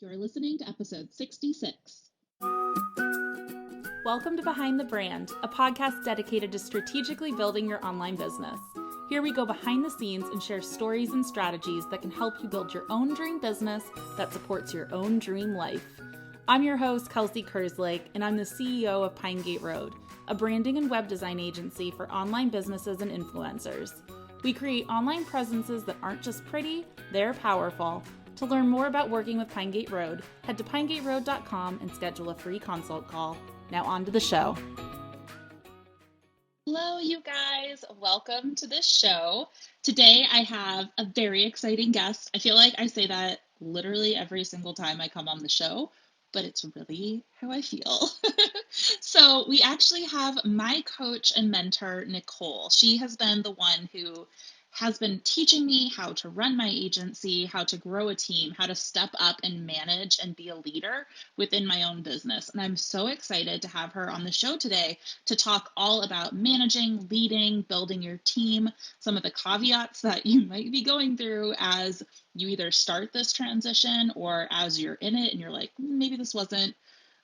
You're listening to episode 66. Welcome to Behind the Brand, a podcast dedicated to strategically building your online business. Here we go behind the scenes and share stories and strategies that can help you build your own dream business that supports your own dream life. I'm your host, Kelsey Kerslake, and I'm the CEO of pinegateroad, a branding and web design agency for online businesses and influencers. We create online presences that aren't just pretty, they're powerful. To learn more about working with pinegateroad, head to pinegateroad.com and schedule a free consult call. Now on to the show. Hello, you guys. Welcome to the show. Today I have a very exciting guest. I feel like I say that literally every single time I come on the show, but it's really how I feel. So we actually have my coach and mentor, Nicole. She has been the one who has been teaching me how to run my agency, how to grow a team, how to step up and manage and be a leader within my own business. And I'm so excited to have her on the show today to talk all about managing, leading, building your team, some of the caveats that you might be going through as you either start this transition or as you're in it and you're like, maybe this wasn't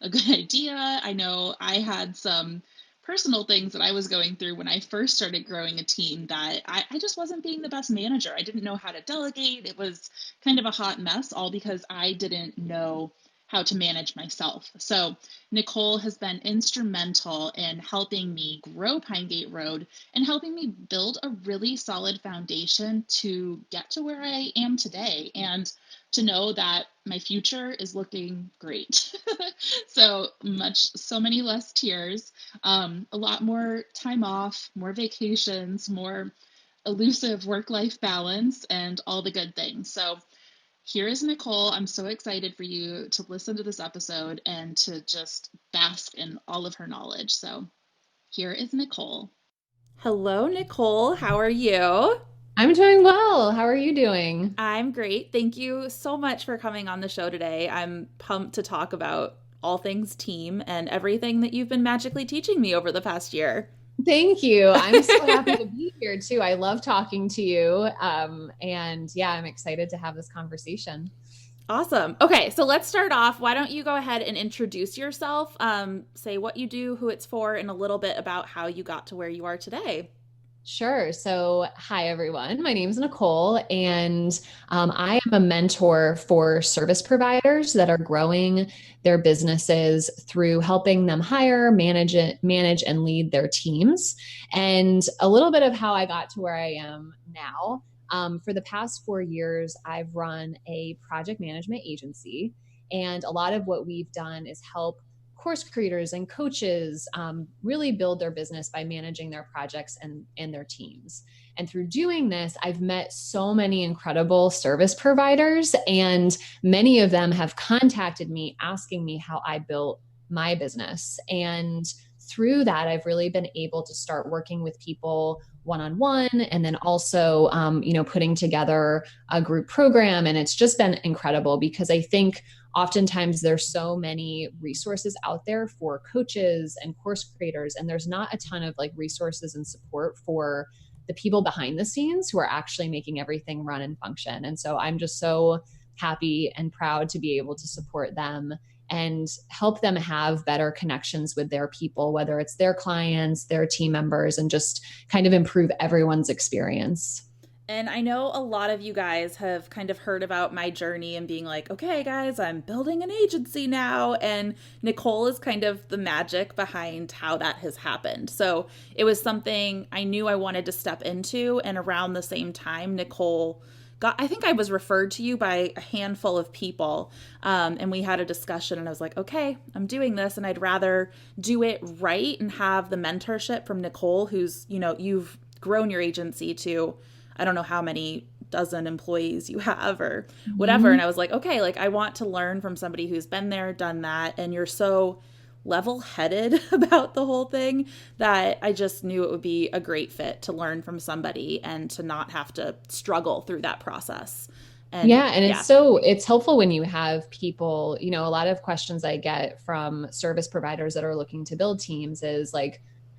a good idea. I know I had some personal things that I was going through when I first started growing a team that I just wasn't being the best manager. I didn't know how to delegate. It was kind of a hot mess, all because I didn't know how to manage myself. So Nicole has been instrumental in helping me grow pinegateroad and helping me build a really solid foundation to get to where I am today and to know that my future is looking great. So many less tears, a lot more time off, more vacations, more elusive work-life balance, and all the good things. So here is Nicole. I'm so excited for you to listen to this episode and to just bask in all of her knowledge. So here is Nicole. Hello, Nicole. How are you? I'm doing well. How are you doing? I'm great. Thank you so much for coming on the show today. I'm pumped to talk about all things team and everything that you've been magically teaching me over the past year. Thank you. I'm so happy to be here too. I love talking to you. And yeah, I'm excited to have this conversation. Awesome. Okay, so let's start off. Why don't you go ahead and introduce yourself, say what you do, who it's for, and a little bit about how you got to where you are today. Sure. So hi, everyone. My name is Nicole, and I am a mentor for service providers that are growing their businesses through helping them hire, manage, and lead their teams. And a little bit of how I got to where I am now. For the past 4 years, I've run a project management agency, and a lot of what we've done is help course creators and coaches really build their business by managing their projects and their teams. And through doing this, I've met so many incredible service providers, and many of them have contacted me asking me how I built my business. And through that, I've really been able to start working with people one-on-one, and then also, putting together a group program. And it's just been incredible because I think oftentimes there's so many resources out there for coaches and course creators, and there's not a ton of resources and support for the people behind the scenes who are actually making everything run and function. And so I'm just so happy and proud to be able to support them and help them have better connections with their people, whether it's their clients, their team members, and just kind of improve everyone's experience. And I know a lot of you guys have kind of heard about my journey and being like, okay, guys, I'm building an agency now. And Nicole is kind of the magic behind how that has happened. So it was something I knew I wanted to step into. And around the same time, Nicole I think I was referred to you by a handful of people. And we had a discussion and I was like, okay, I'm doing this. And I'd rather do it right and have the mentorship from Nicole, who's, you've grown your agency to, I don't know how many dozen employees you have or whatever. Mm-hmm. And I was like, okay, I want to learn from somebody who's been there, done that. And you're so level-headed about the whole thing that I just knew it would be a great fit to learn from somebody and to not have to struggle through that process. And it's helpful when you have people, a lot of questions I get from service providers that are looking to build teams is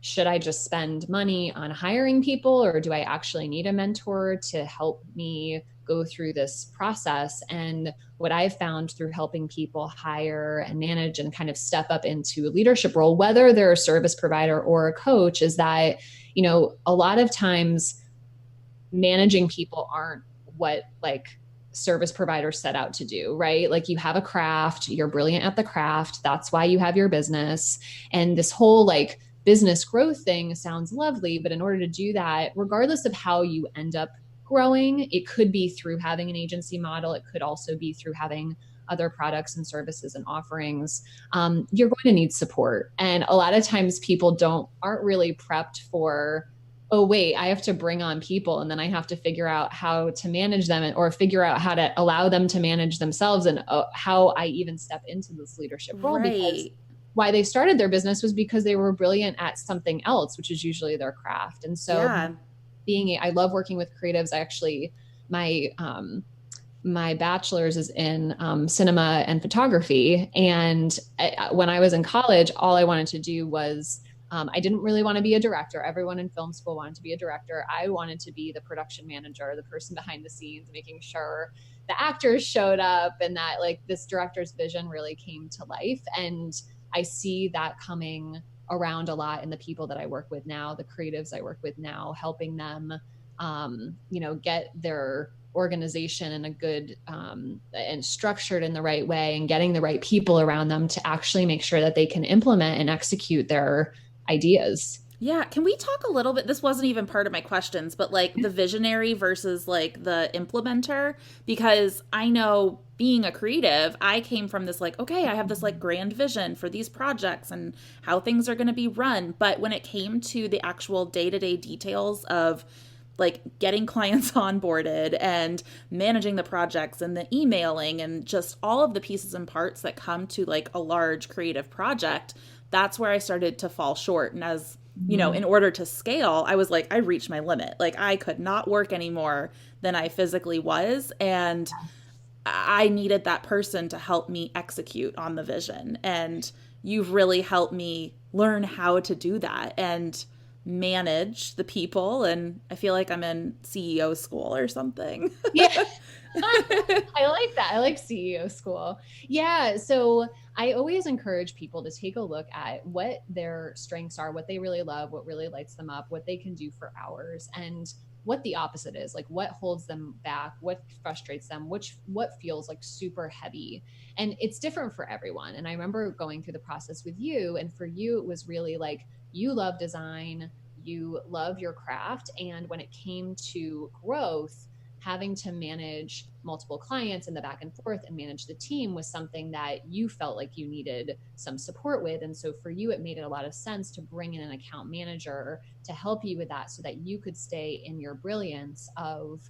should I just spend money on hiring people, or do I actually need a mentor to help me go through this process. And what I've found through helping people hire and manage and kind of step up into a leadership role, whether they're a service provider or a coach, is that, you know, a lot of times managing people aren't what like service providers set out to do, right? Like you have a craft, you're brilliant at the craft. That's why you have your business. And this whole like business growth thing sounds lovely, but in order to do that, regardless of how you end up growing, it could be through having an agency model. It could also be through having other products and services and offerings. You're going to need support. And a lot of times people aren't really prepped for, oh, wait, I have to bring on people and then I have to figure out how to manage them or figure out how to allow them to manage themselves and how I even step into this leadership role. Right. Because why they started their business was because they were brilliant at something else, which is usually their craft. And so I love working with creatives. I actually, my bachelor's is in cinema and photography. And when I was in college, all I wanted to do was, I didn't really want to be a director. Everyone in film school wanted to be a director. I wanted to be the production manager, the person behind the scenes, making sure the actors showed up and that like this director's vision really came to life. And I see that coming around a lot in the people that I work with now, the creatives I work with now, helping them, get their organization in a good and structured in the right way and getting the right people around them to actually make sure that they can implement and execute their ideas. Yeah. Can we talk a little bit? This wasn't even part of my questions, but like the visionary versus like the implementer, because I know being a creative, I came from this like, okay, I have this like grand vision for these projects and how things are going to be run. But when it came to the actual day-to-day details of like getting clients onboarded and managing the projects and the emailing and just all of the pieces and parts that come to like a large creative project, that's where I started to fall short. And as you know, in order to scale, I was like, I reached my limit. Like I could not work any more than I physically was. And I needed that person to help me execute on the vision. And you've really helped me learn how to do that and manage the people. And I feel like I'm in CEO school or something. Yeah. I like that. I like CEO school. Yeah. So I always encourage people to take a look at what their strengths are, what they really love, what really lights them up, what they can do for hours, and what the opposite is, like what holds them back, what frustrates them, what feels like super heavy. And it's different for everyone. And I remember going through the process with you, and for you, it was really like, you love design, you love your craft. And when it came to growth, having to manage multiple clients and the back and forth and manage the team was something that you felt like you needed some support with. And so for you, it made it a lot of sense to bring in an account manager to help you with that so that you could stay in your brilliance of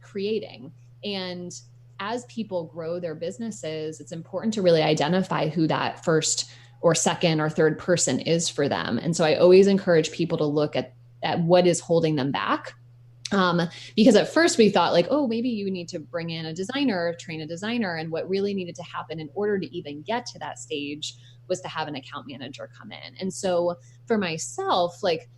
creating. And as people grow their businesses, it's important to really identify who that first or second or third person is for them. And so I always encourage people to look at what is holding them back. Because at first we thought like, oh, maybe you need to bring in a designer, train a designer. And what really needed to happen in order to even get to that stage was to have an account manager come in. And so for myself, like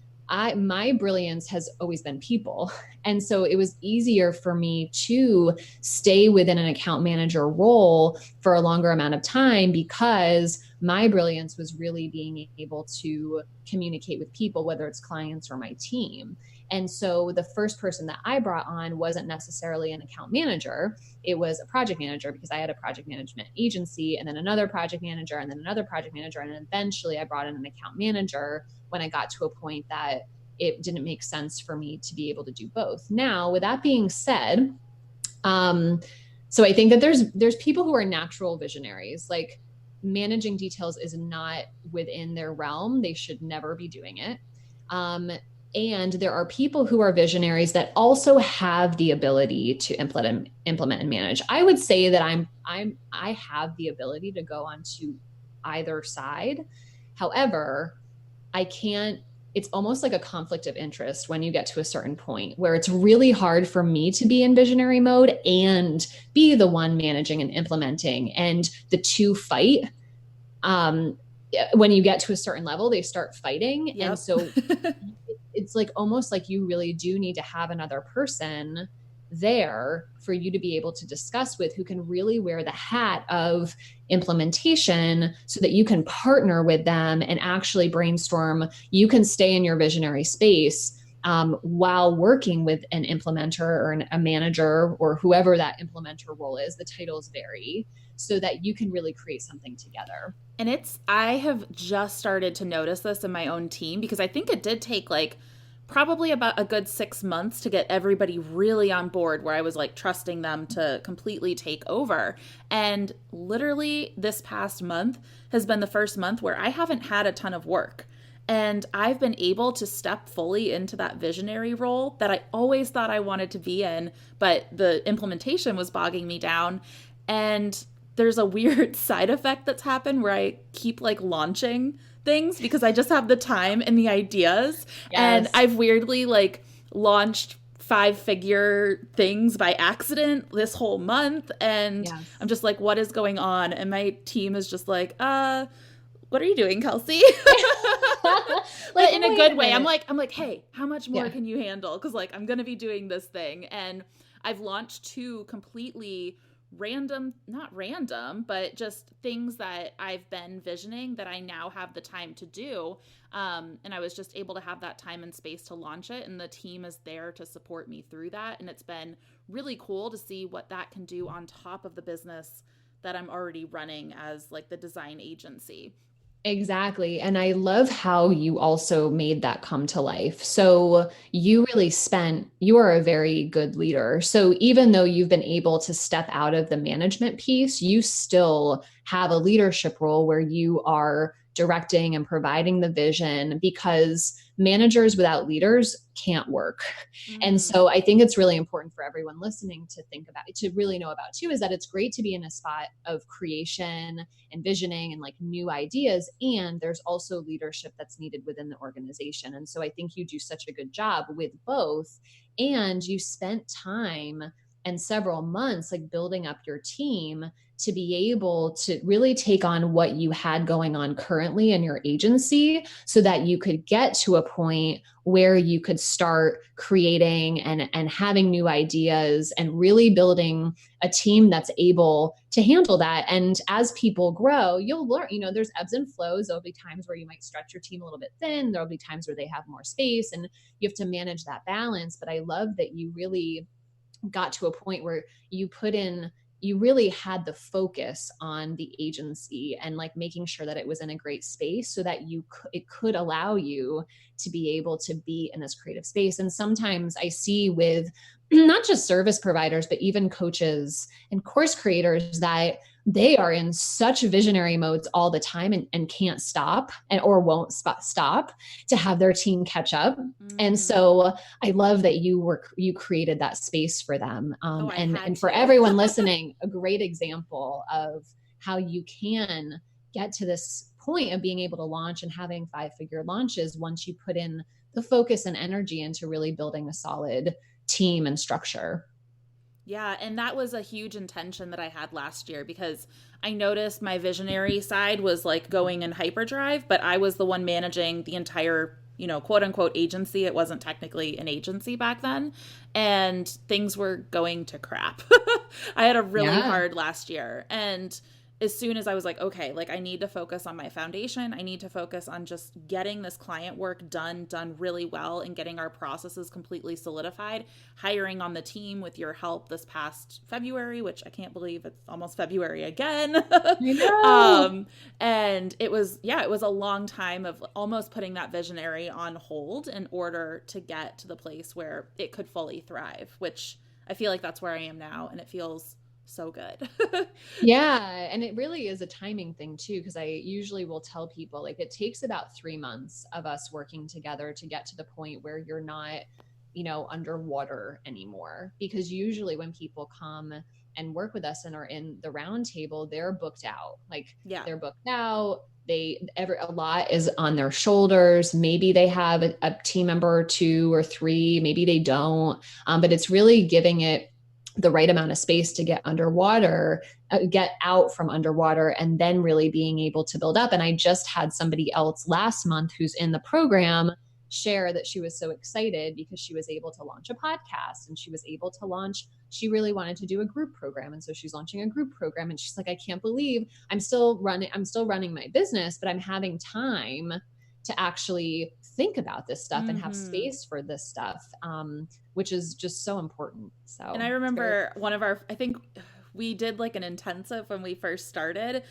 my brilliance has always been people. And so it was easier for me to stay within an account manager role for a longer amount of time because my brilliance was really being able to communicate with people, whether it's clients or my team. And so the first person that I brought on wasn't necessarily an account manager. It was a project manager because I had a project management agency and then another project manager and then another project manager. And eventually I brought in an account manager when I got to a point that it didn't make sense for me to be able to do both. Now, with that being said, so I think that there's people who are natural visionaries, like managing details is not within their realm. They should never be doing it. And there are people who are visionaries that also have the ability to implement and manage. I would say that I have the ability to go onto either side. However, it's almost like a conflict of interest when you get to a certain point where it's really hard for me to be in visionary mode and be the one managing and implementing, and the two fight. When you get to a certain level, they start fighting. Yep. And so it's like almost like you really do need to have another person there for you to be able to discuss with, who can really wear the hat of implementation so that you can partner with them and actually brainstorm. You can stay in your visionary space while working with an implementer or a manager or whoever that implementer role is. The titles vary, so that you can really create something together. And I have just started to notice this in my own team, because I think it did take like probably about a good 6 months to get everybody really on board, where I was like trusting them to completely take over. And literally this past month has been the first month where I haven't had a ton of work. And I've been able to step fully into that visionary role that I always thought I wanted to be in, but the implementation was bogging me down. And there's a weird side effect that's happened where I keep like launching things because I just have the time and the ideas. Yes. And I've weirdly like launched 5-figure things by accident this whole month. And yes. I'm just like, what is going on? And my team is just like, what are you doing, Kelsey? Like, in a good way. I'm like, hey, how much more can you handle? Because like, I'm going to be doing this thing. And I've launched 2 completely not random, but just things that I've been visioning that I now have the time to do. And I was just able to have that time and space to launch it. And the team is there to support me through that. And it's been really cool to see what that can do on top of the business that I'm already running as like the design agency. Exactly. And I love how you also made that come to life. So you are a very good leader. So even though you've been able to step out of the management piece, you still have a leadership role where you are directing and providing the vision, because managers without leaders can't work. And so I think it's really important for everyone listening to think about it, to really know about too, is that it's great to be in a spot of creation and visioning and like new ideas. And there's also leadership that's needed within the organization. And so I think you do such a good job with both. And you spent time and several months like building up your team to be able to really take on what you had going on currently in your agency, so that you could get to a point where you could start creating and having new ideas and really building a team that's able to handle that. And as people grow, you'll learn, there's ebbs and flows. There'll be times where you might stretch your team a little bit thin. There'll be times where they have more space, and you have to manage that balance. But I love that you really got to a point where you really had the focus on the agency and like making sure that it was in a great space, so that it could allow you to be able to be in this creative space. And sometimes I see with not just service providers, but even coaches and course creators, that they are in such visionary modes all the time and can't stop or won't stop to have their team catch up. And so I love that you created that space for them. And for everyone listening, a great example of how you can get to this point of being able to launch and having 5-figure launches once you put in the focus and energy into really building a solid team and structure. Yeah, and that was a huge intention that I had last year, because I noticed my visionary side was like going in hyperdrive, but I was the one managing the entire, quote unquote agency. It wasn't technically an agency back then, and things were going to crap. I had a really hard last year, and as soon as I was like, okay, like I need to focus on my foundation. I need to focus on just getting this client work done really well, and getting our processes completely solidified. Hiring on the team with your help this past February, which I can't believe it's almost February again. I know. And it was a long time of almost putting that visionary on hold in order to get to the place where it could fully thrive, which I feel like that's where I am now, and it feels so good. Yeah. And it really is a timing thing too, because I usually will tell people like it takes about 3 months of us working together to get to the point where you're not, underwater anymore. Because usually when people come and work with us and are in the round table, they're booked out. They're booked out. A lot is on their shoulders. Maybe they have a team member or 2 or 3, maybe they don't. But it's really giving it the right amount of space to get out from underwater, and then really being able to build up. And I just had somebody else last month who's in the program. share that she was so excited because she was able to launch a podcast, and she really wanted to do a group program. And so she's launching a group program, and she's like, I can't believe I'm still running my business, but I'm having time to actually think about this stuff and have space for this stuff, which is just so important. So, and I remember I think we did like an intensive when we first started.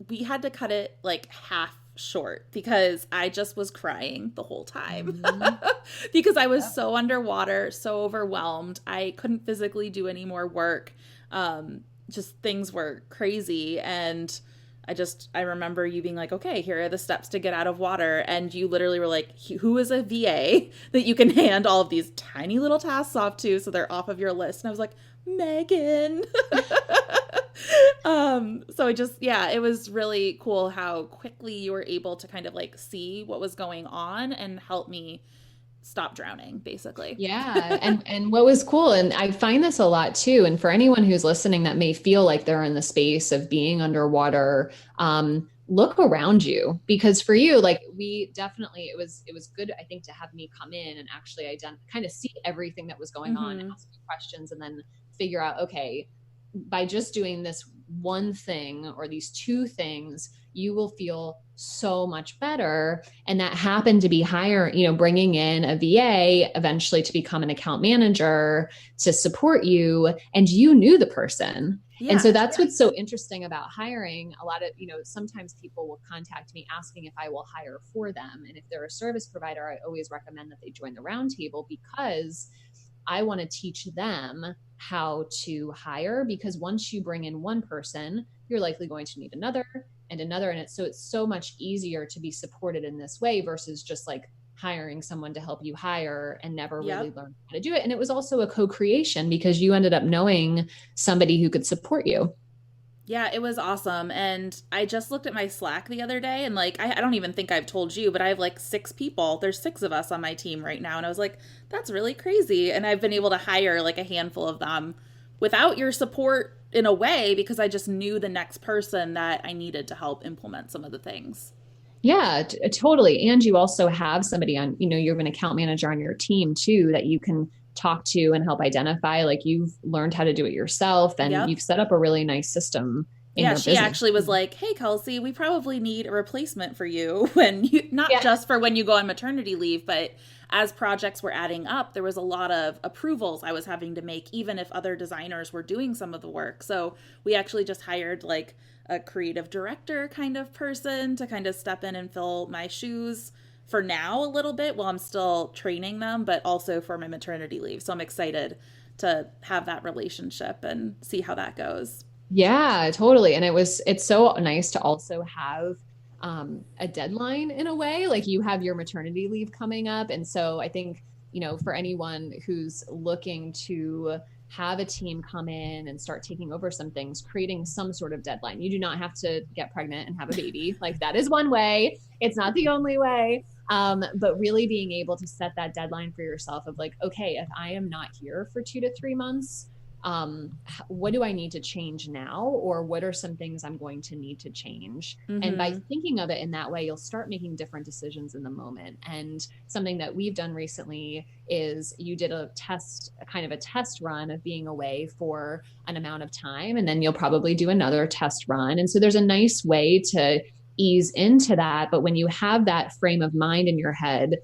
We had to cut it like half short because I just was crying the whole time because I was so underwater, so overwhelmed. I couldn't physically do any more work. Just things were crazy. And I remember you being like, okay, here are the steps to get out of water. And you literally were like, who is a VA that you can hand all of these tiny little tasks off to so they're off of your list? And I was like, Megan. So it was really cool how quickly you were able to kind of like see what was going on and help me stop drowning, basically. Yeah. And what was cool, and I find this a lot too, and for anyone who's listening that may feel like they're in the space of being underwater, look around you, because for you, like it was good, I think, to have me come in and actually kind of see everything that was going on, ask me questions, and then figure out, okay, by just doing this one thing or these two things, you will feel so much better. And that happened to be bringing in a VA eventually to become an account manager to support you. And you knew the person. Yeah, and so that's what's so interesting about hiring. A lot of, sometimes people will contact me asking if I will hire for them. And if they're a service provider, I always recommend that they join the roundtable, because I want to teach them how to hire, because once you bring in one person, you're likely going to need another and another. And it's so much easier to be supported in this way versus just like hiring someone to help you hire and never really learn how to do it. And it was also a co-creation because you ended up knowing somebody who could support you. Yeah, it was awesome. And I just looked at my Slack the other day, and like, I don't even think I've told you, but I have like 6 people. There's 6 of us on my team right now. And I was like, that's really crazy. And I've been able to hire like a handful of them without your support in a way, because I just knew the next person that I needed to help implement some of the things. Yeah, totally. And you also have somebody on, you have an account manager on your team too, that you can talk to and help identify, like, you've learned how to do it yourself, and you've set up a really nice system in your business. She actually was like, hey, Kelsey, we probably need a replacement for you when you, not just for when you go on maternity leave, but as projects were adding up, there was a lot of approvals I was having to make, even if other designers were doing some of the work. So we actually just hired like a creative director kind of person to kind of step in and fill my shoes for now a little bit while I'm still training them, but also for my maternity leave. So I'm excited to have that relationship and see how that goes. Yeah, totally. And it's so nice to also have a deadline in a way, like you have your maternity leave coming up. And so I think, for anyone who's looking to have a team come in and start taking over some things, creating some sort of deadline. You do not have to get pregnant and have a baby. Like, that is one way. It's not the only way. But really being able to set that deadline for yourself of like, okay, if I am not here for 2 to 3 months, what do I need to change now? Or what are some things I'm going to need to change? And by thinking of it in that way, you'll start making different decisions in the moment. And something that we've done recently is you did a kind of a test run of being away for an amount of time, and then you'll probably do another test run. And so there's a nice way to ease into that. But when you have that frame of mind in your head,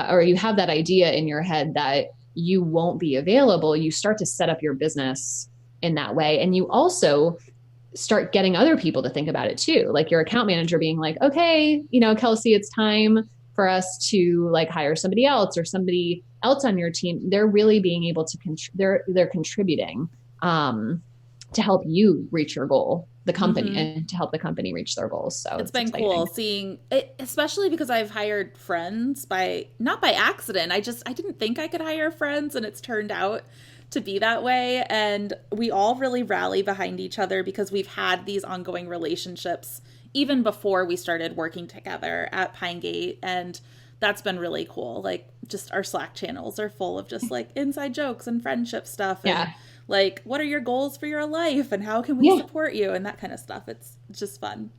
or you have that idea in your head that you won't be available, you start to set up your business in that way. And you also start getting other people to think about it too. Like your account manager being like, okay, Kelsey, it's time for us to like hire somebody else or somebody else on your team. They're really being able to, they're contributing to help you reach your goal, the company, and to help the company reach their goals. So it's been exciting. Cool seeing it, especially because I've hired friends not by accident. I didn't think I could hire friends, and it's turned out to be that way. And we all really rally behind each other because we've had these ongoing relationships even before we started working together at Pinegate. And that's been really cool. Like, just our Slack channels are full of just like inside jokes and friendship stuff. And like, what are your goals for your life and how can we support you and that kind of stuff. It's just fun.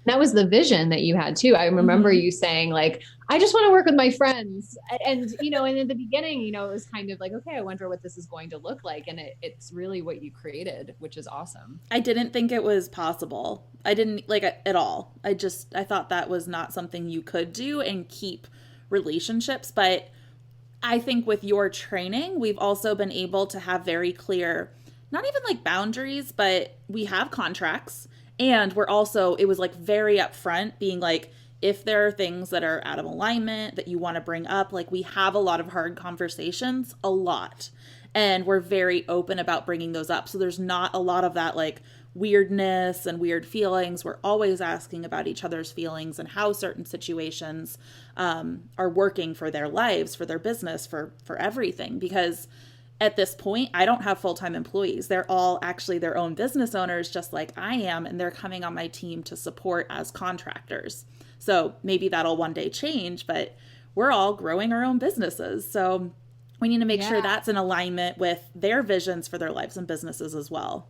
That was the vision that you had too. I remember you saying like, I just want to work with my friends. And, and in the beginning, it was kind of like, okay, I wonder what this is going to look like. And it's really what you created, which is awesome. I didn't think it was possible. I didn't like it at all. I thought that was not something you could do and keep relationships. But I think with your training, we've also been able to have very clear, not even like boundaries, but we have contracts. And it was like very upfront, being like, if there are things that are out of alignment that you want to bring up, like we have a lot of hard conversations, a lot. And we're very open about bringing those up. So there's not a lot of that like weirdness and weird feelings. We're always asking about each other's feelings and how certain situations are working for their lives, for their business, for everything. Because at this point, I don't have full-time employees. They're all actually their own business owners, just like I am, and they're coming on my team to support as contractors. So maybe that'll one day change, but we're all growing our own businesses. So we need to make sure that's in alignment with their visions for their lives and businesses as well.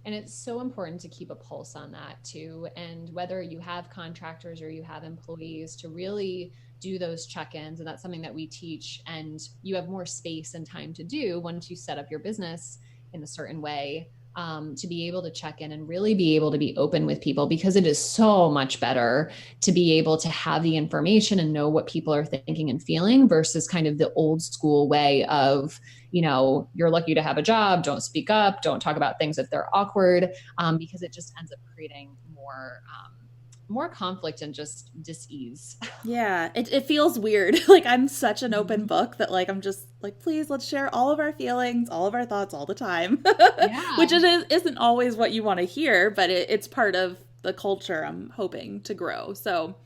And it's so important to keep a pulse on that too. And whether you have contractors or you have employees, to really do those check-ins. And that's something that we teach, and you have more space and time to do once you set up your business in a certain way, to be able to check in and really be able to be open with people, because it is so much better to be able to have the information and know what people are thinking and feeling versus kind of the old school way of, you're lucky to have a job, don't speak up, don't talk about things if they're awkward, because it just ends up creating more conflict and just dis-ease. Yeah, it feels weird. Like I'm such an open book that like I'm just like, please, let's share all of our feelings, all of our thoughts all the time. Yeah. Which isn't always what you want to hear, but it's part of the culture I'm hoping to grow. So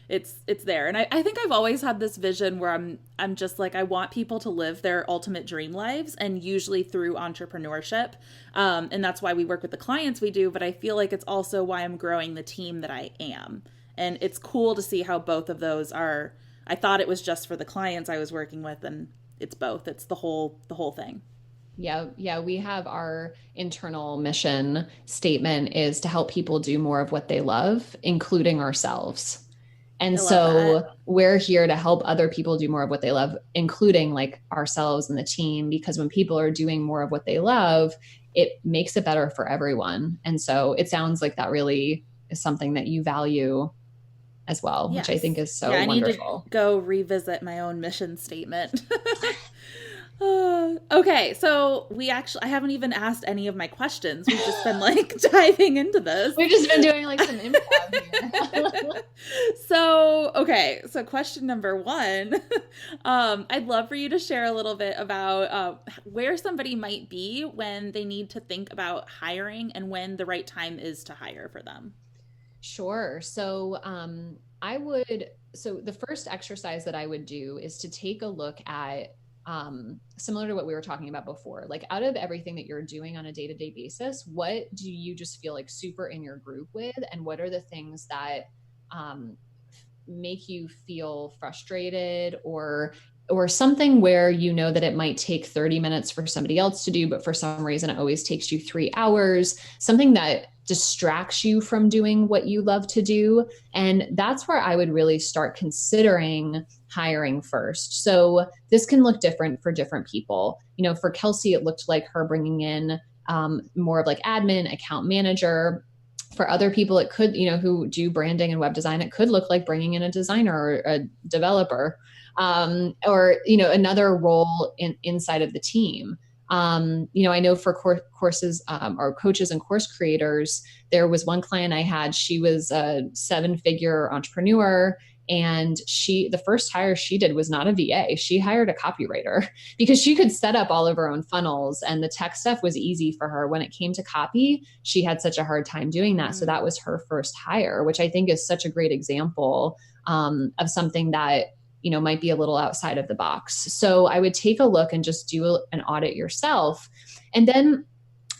it's there. And I think I've always had this vision where I'm just like, I want people to live their ultimate dream lives, and usually through entrepreneurship. And that's why we work with the clients we do, but I feel like it's also why I'm growing the team that I am. And it's cool to see how both of those are. I thought it was just for the clients I was working with, and it's both. It's the whole thing. Yeah. We have our internal mission statement is to help people do more of what they love, including ourselves. And so we're here to help other people do more of what they love, including like ourselves and the team, because when people are doing more of what they love, it makes it better for everyone. And so it sounds like that really is something that you value as well, yes. Which I think is so wonderful. I need to go revisit my own mission statement. Okay, so I haven't even asked any of my questions. We've just been like diving into this. We've just been doing like some improv here. So question number 1, I'd love for you to share a little bit about where somebody might be when they need to think about hiring and when the right time is to hire for them. Sure. So the first exercise that I would do is to take a look at similar to what we were talking about before, like out of everything that you're doing on a day-to-day basis, what do you just feel like super in your groove with? And what are the things that make you feel frustrated or something where you know that it might take 30 minutes for somebody else to do, but for some reason it always takes you 3 hours, something that distracts you from doing what you love to do. And that's where I would really start considering hiring first. So this can look different for different people. For Kelsey, it looked like her bringing in more of like admin, account manager. For other people, it could, who do branding and web design, it could look like bringing in a designer or a developer, or, another role inside of the team. I know for courses, or coaches and course creators, there was one client I had, she was a 7-figure entrepreneur. And the first hire she did was not a VA. She hired a copywriter because she could set up all of her own funnels and the tech stuff was easy for her. When it came to copy, she had such a hard time doing that. Mm-hmm. So that was her first hire, which I think is such a great example of something that, might be a little outside of the box. So I would take a look and just do an audit yourself. And then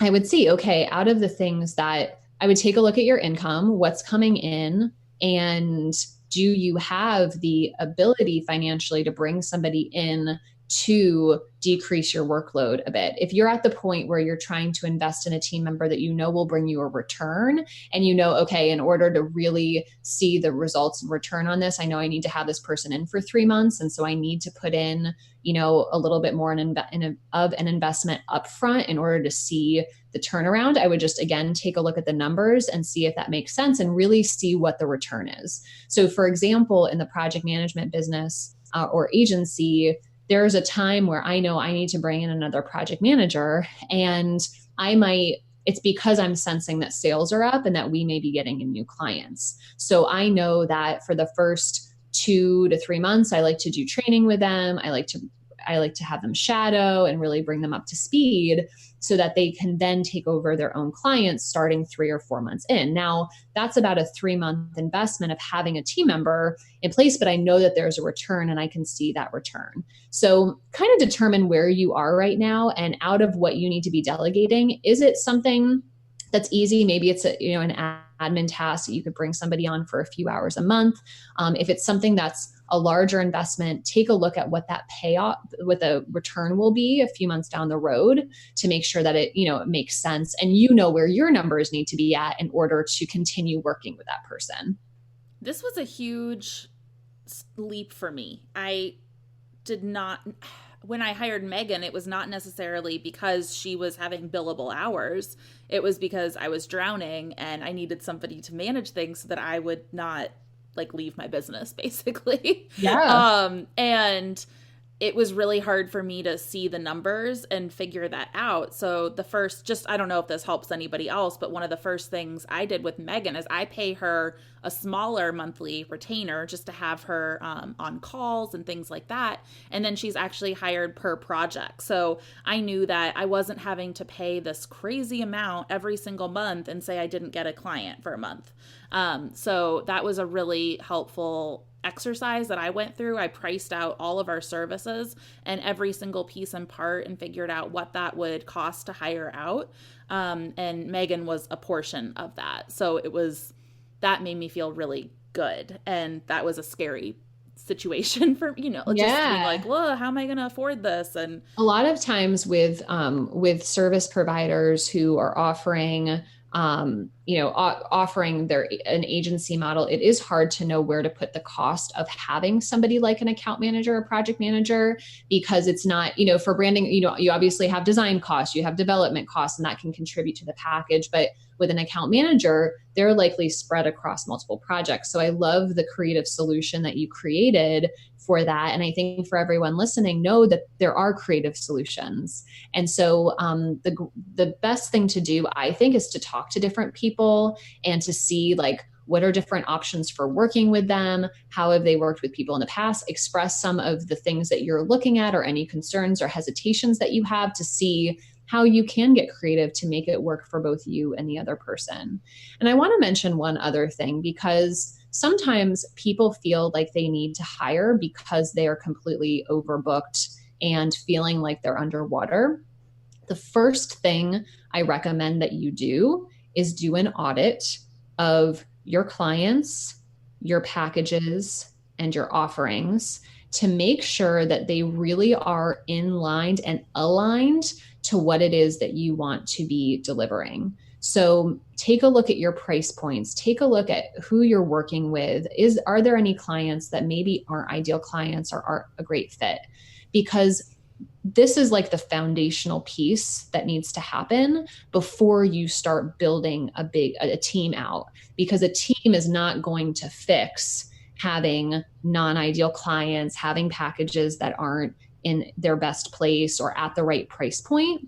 I would see, okay, out of the things that I would take a look at your income, what's coming in, and do you have the ability financially to bring somebody in to decrease your workload a bit. If you're at the point where you're trying to invest in a team member that you know will bring you a return, and you know, okay, in order to really see the results and return on this, I know I need to have this person in for 3 months. And so I need to put in, a little bit more of an investment upfront in order to see the turnaround. I would just, again, take a look at the numbers and see if that makes sense and really see what the return is. So for example, in the project management business or agency, there's a time where I know I need to bring in another project manager, and it's because I'm sensing that sales are up and that we may be getting in new clients. So I know that for the first 2 to 3 months, I like to do training with them. I like to have them shadow and really bring them up to speed so that they can then take over their own clients starting 3 or 4 months in. Now, that's about a 3-month investment of having a team member in place, but I know that there's a return and I can see that return. So kind of determine where you are right now, and out of what you need to be delegating, is it something that's easy? Maybe it's an admin task that you could bring somebody on for a few hours a month. If it's something that's a larger investment, take a look at what that payoff, what the return will be a few months down the road, to make sure that it makes sense, and where your numbers need to be at in order to continue working with that person. This was a huge leap for me. I did not, when I hired Megan, it was not necessarily because she was having billable hours. It was because I was drowning and I needed somebody to manage things so that I would not leave my business, basically. Yeah. And it was really hard for me to see the numbers and figure that out. So I don't know if this helps anybody else, but one of the first things I did with Megan is I pay her a smaller monthly retainer just to have her on calls and things like that. And then she's actually hired per project. So I knew that I wasn't having to pay this crazy amount every single month and say I didn't get a client for a month. So that was a really helpful exercise that I went through. I priced out all of our services and every single piece and part and figured out what that would cost to hire out. And Megan was a portion of that. So that made me feel really good. And that was a scary situation for, just being like, well, how am I going to afford this? And a lot of times with service providers who are offering offering an agency model, it is hard to know where to put the cost of having somebody like an account manager or project manager, because it's not, for branding, you obviously have design costs, you have development costs, and that can contribute to the package. But with an account manager, they're likely spread across multiple projects. So I love the creative solution that you created for that. And I think for everyone listening, know that there are creative solutions. And so the best thing to do, I think, is to talk to different people and to see what are different options for working with them? How have they worked with people in the past? Express some of the things that you're looking at or any concerns or hesitations that you have, to see how you can get creative to make it work for both you and the other person. And I want to mention one other thing, because sometimes people feel like they need to hire because they are completely overbooked and feeling like they're underwater. The first thing I recommend that you do is do an audit of your clients, your packages, and your offerings to make sure that they really are in line and aligned to what it is that you want to be delivering. So take a look at your price points, take a look at who you're working with. Are there any clients that maybe aren't ideal clients or aren't a great fit? Because this is the foundational piece that needs to happen before you start building a team out, because a team is not going to fix having non-ideal clients, having packages that aren't in their best place or at the right price point.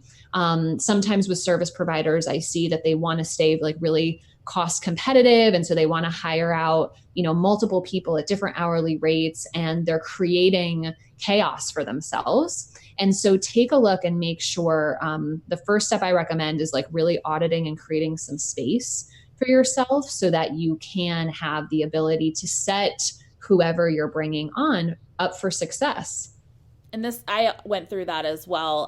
Sometimes with service providers, I see that they want to stay really cost competitive. And so they want to hire out, multiple people at different hourly rates, and they're creating chaos for themselves. And so take a look and make sure, the first step I recommend is really auditing and creating some space for yourself so that you can have the ability to set whoever you're bringing on up for success. And I went through that as well.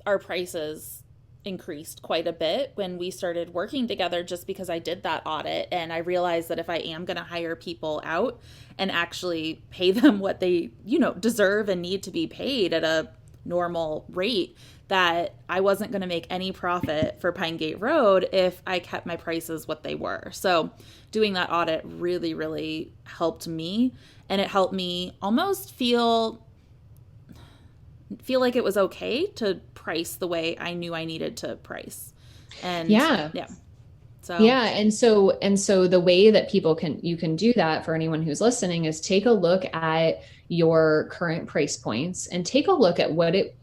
Our prices increased quite a bit when we started working together, just because I did that audit and I realized that if I am going to hire people out and actually pay them what they, deserve and need to be paid at a normal rate, that I wasn't going to make any profit for Pine Gate Road if I kept my prices what they were. So doing that audit really, really helped me, and it helped me almost feel like it was okay to price the way I knew I needed to price. And yeah. So yeah. And so the way that you can do that for anyone who's listening is take a look at your current price points and take a look at what it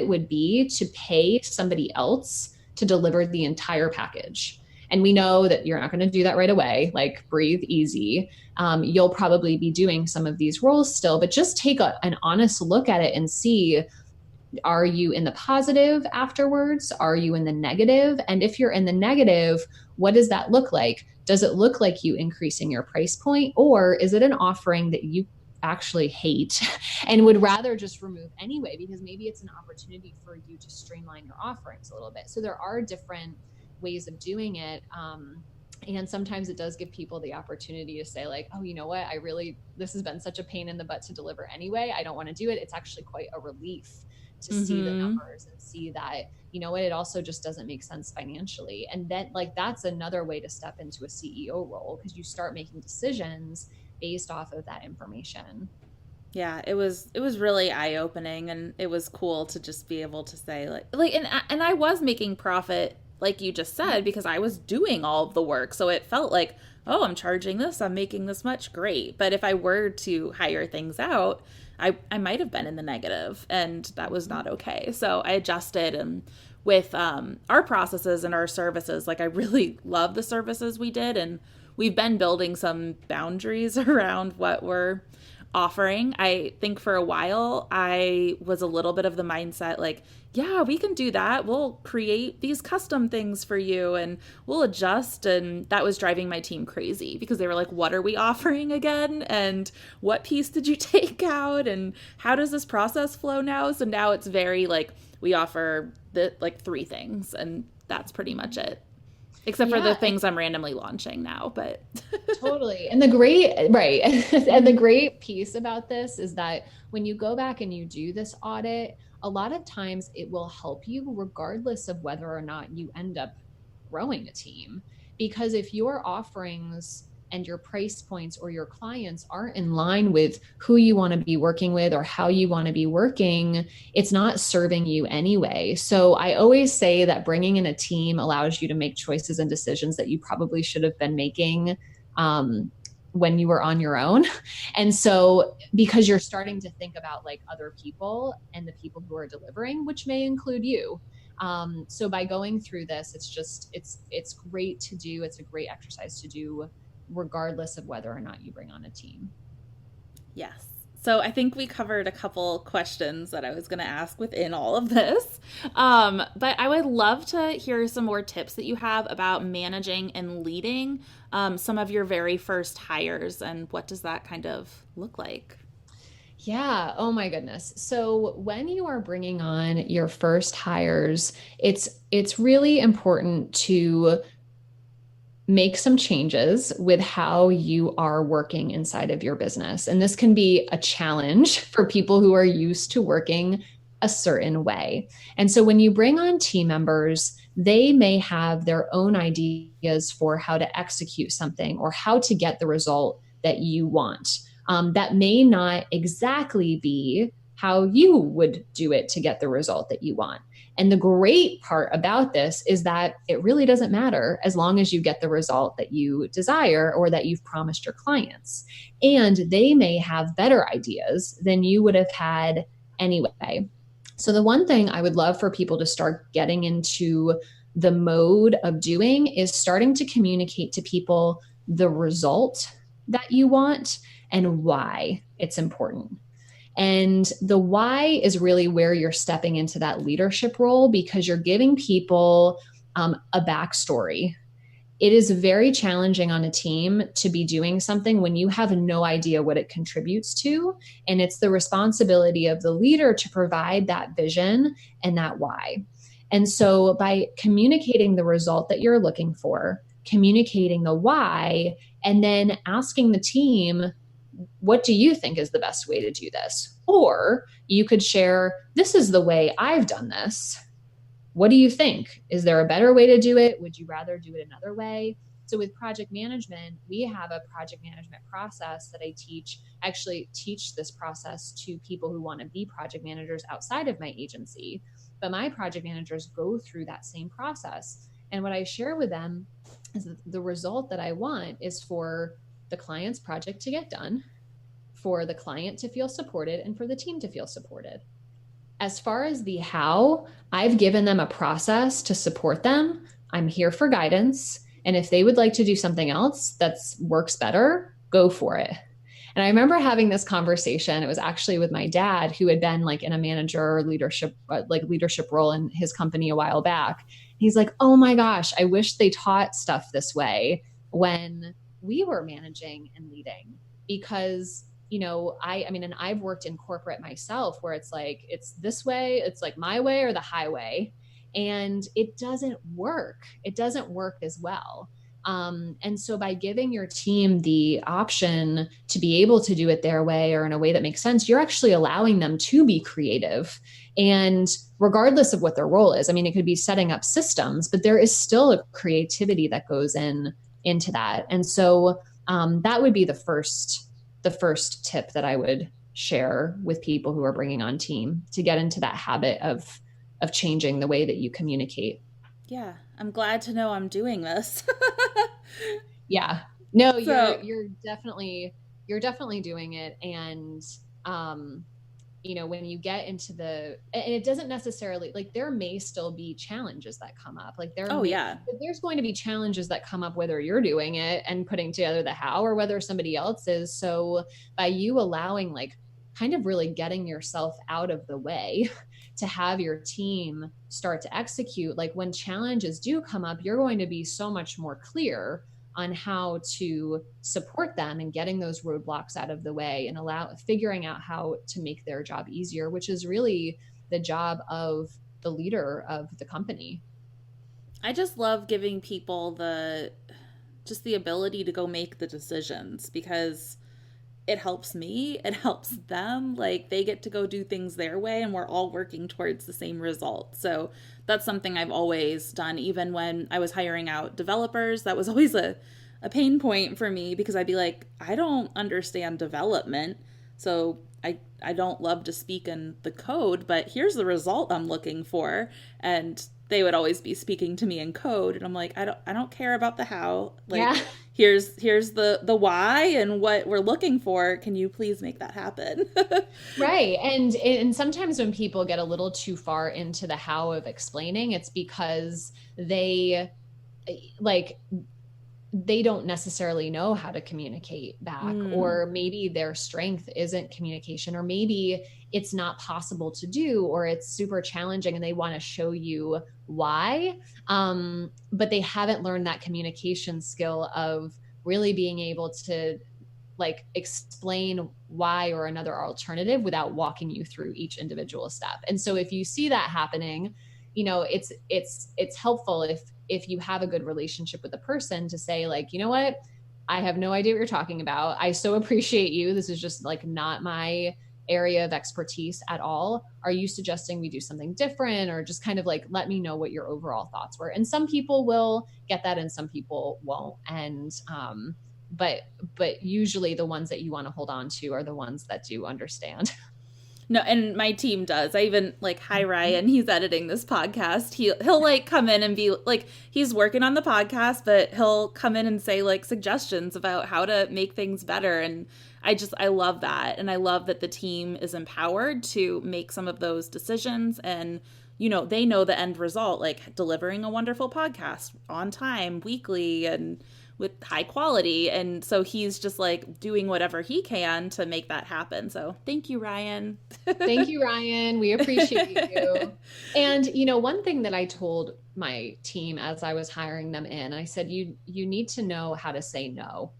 would be to pay somebody else to deliver the entire package. And we know that you're not going to do that right away. Like, breathe easy. You'll probably be doing some of these roles still, but just take an honest look at it and see, are you in the positive afterwards? Are you in the negative? And if you're in the negative, what does that look like? Does it look like you increasing your price point, or is it an offering that you actually hate and would rather just remove anyway, because maybe it's an opportunity for you to streamline your offerings a little bit? So there are different ways of doing it. And sometimes it does give people the opportunity to say, like, oh, you know what? This has been such a pain in the butt to deliver anyway. I don't want to do it. It's actually quite a relief to see the numbers and see that, you know what, it also just doesn't make sense financially. And then, like, that's another way to step into a CEO role, because you start making decisions based off of that information. Yeah, it was really eye-opening, and it was cool to just be able to say and I was making profit, like you just said, because I was doing all of the work. So it felt like, oh, I'm charging this, I'm making this much, great. But if I were to hire things out, I might have been in the negative, and that was not okay. So I adjusted, and with our processes and our services, like, I really love the services we did, and we've been building some boundaries around what we're offering. I think for a while I was a little bit of the mindset, like, yeah, we can do that. We'll create these custom things for you and we'll adjust. And that was driving my team crazy, because they were like, what are we offering again? And what piece did you take out? And how does this process flow now? So now it's very like, we offer like 3 things, and that's pretty much it. Except for the things I'm randomly launching now, but totally. And the great piece about this is that when you go back and you do this audit, a lot of times it will help you regardless of whether or not you end up growing a team. Because if your offerings and your price points or your clients aren't in line with who you want to be working with or how you want to be working, it's not serving you anyway. So I always say that bringing in a team allows you to make choices and decisions that you probably should have been making when you were on your own. And so, because you're starting to think about, like, other people and the people who are delivering, which may include you. So by going through this, it's great to do. It's a great exercise to do, regardless of whether or not you bring on a team. Yes. So I think we covered a couple questions that I was going to ask within all of this. But I would love to hear some more tips that you have about managing and leading some of your very first hires, and what does that kind of look like? Yeah. Oh my goodness. So when you are bringing on your first hires, it's really important to make some changes with how you are working inside of your business. And this can be a challenge for people who are used to working a certain way. And so when you bring on team members, they may have their own ideas for how to execute something or how to get the result that you want. That may not exactly be how you would do it to get the result that you want. And the great part about this is that it really doesn't matter as long as you get the result that you desire or that you've promised your clients. And they may have better ideas than you would have had anyway. So the one thing I would love for people to start getting into the mode of doing is starting to communicate to people the result that you want and why it's important. And the why is really where you're stepping into that leadership role, because you're giving people a backstory. It is very challenging on a team to be doing something when you have no idea what it contributes to. And it's the responsibility of the leader to provide that vision and that why. And so by communicating the result that you're looking for, communicating the why, and then asking the team, what do you think is the best way to do this? Or you could share, this is the way I've done this. What do you think? Is there a better way to do it? Would you rather do it another way? So with project management, we have a project management process that I teach. I actually teach this process to people who want to be project managers outside of my agency. But my project managers go through that same process. And what I share with them is that the result that I want is for the client's project to get done, for the client to feel supported, and for the team to feel supported. As far as the how, I've given them a process to support them. I'm here for guidance. And if they would like to do something else that works better, go for it. And I remember having this conversation. It was actually with my dad, who had been like in a manager leadership role in his company a while back. He's like, oh my gosh, I wish they taught stuff this way when we were managing and leading, because I mean, and I've worked in corporate myself where it's like, it's this way, it's like my way or the highway. And it doesn't work. It doesn't work as well. And so by giving your team the option to be able to do it their way or in a way that makes sense, you're actually allowing them to be creative. And regardless of what their role is, I mean, it could be setting up systems, but there is still a creativity that goes into that. And so that would be the first tip that I would share with people who are bringing on team, to get into that habit of changing the way that you communicate. Yeah, I'm glad to know I'm doing this. Yeah. No, you're definitely doing it. And when you get into and it doesn't necessarily, like, there may still be challenges that come up. Like there's going to be challenges that come up whether you're doing it and putting together the how or whether somebody else is. So by you allowing, like, kind of really getting yourself out of the way to have your team start to execute, like when challenges do come up, you're going to be so much more clear on how to support them and getting those roadblocks out of the way and figuring out how to make their job easier, which is really the job of the leader of the company. I just love giving people the ability to go make the decisions, because it helps me, it helps them. Like, they get to go do things their way and we're all working towards the same result. So that's something I've always done. Even when I was hiring out developers, that was always a pain point for me, because I'd be like, I don't understand development, so I don't love to speak in the code, but here's the result I'm looking for. And they would always be speaking to me in code, and I'm like, I don't care about the how. Like, yeah. here's the why and what we're looking for. Can you please make that happen? Right. And sometimes when people get a little too far into the how of explaining, it's because they don't necessarily know how to communicate back, or maybe their strength isn't communication, or maybe it's not possible to do, or it's super challenging and they want to show you why. But they haven't learned that communication skill of really being able to, like, explain why or another alternative without walking you through each individual step. And so if you see that happening, it's helpful if you have a good relationship with the person to say, like, you know what, I have no idea what you're talking about. I so appreciate you. This is just, like, not my area of expertise at all. Are you suggesting we do something different, or just kind of like, let me know what your overall thoughts were? And some people will get that and some people won't. And, but usually the ones that you want to hold on to are the ones that do understand. No, and my team does. I even, like, hi Ryan, he's editing this podcast. He'll like come in and be like, he's working on the podcast, but he'll come in and say, like, suggestions about how to make things better. And I love that. And I love that the team is empowered to make some of those decisions. And, they know the end result, like delivering a wonderful podcast on time, weekly, and with high quality. And so he's just, like, doing whatever he can to make that happen. So thank you, Ryan. Thank you, Ryan. We appreciate you. And, one thing that I told my team as I was hiring them in, I said, you need to know how to say no.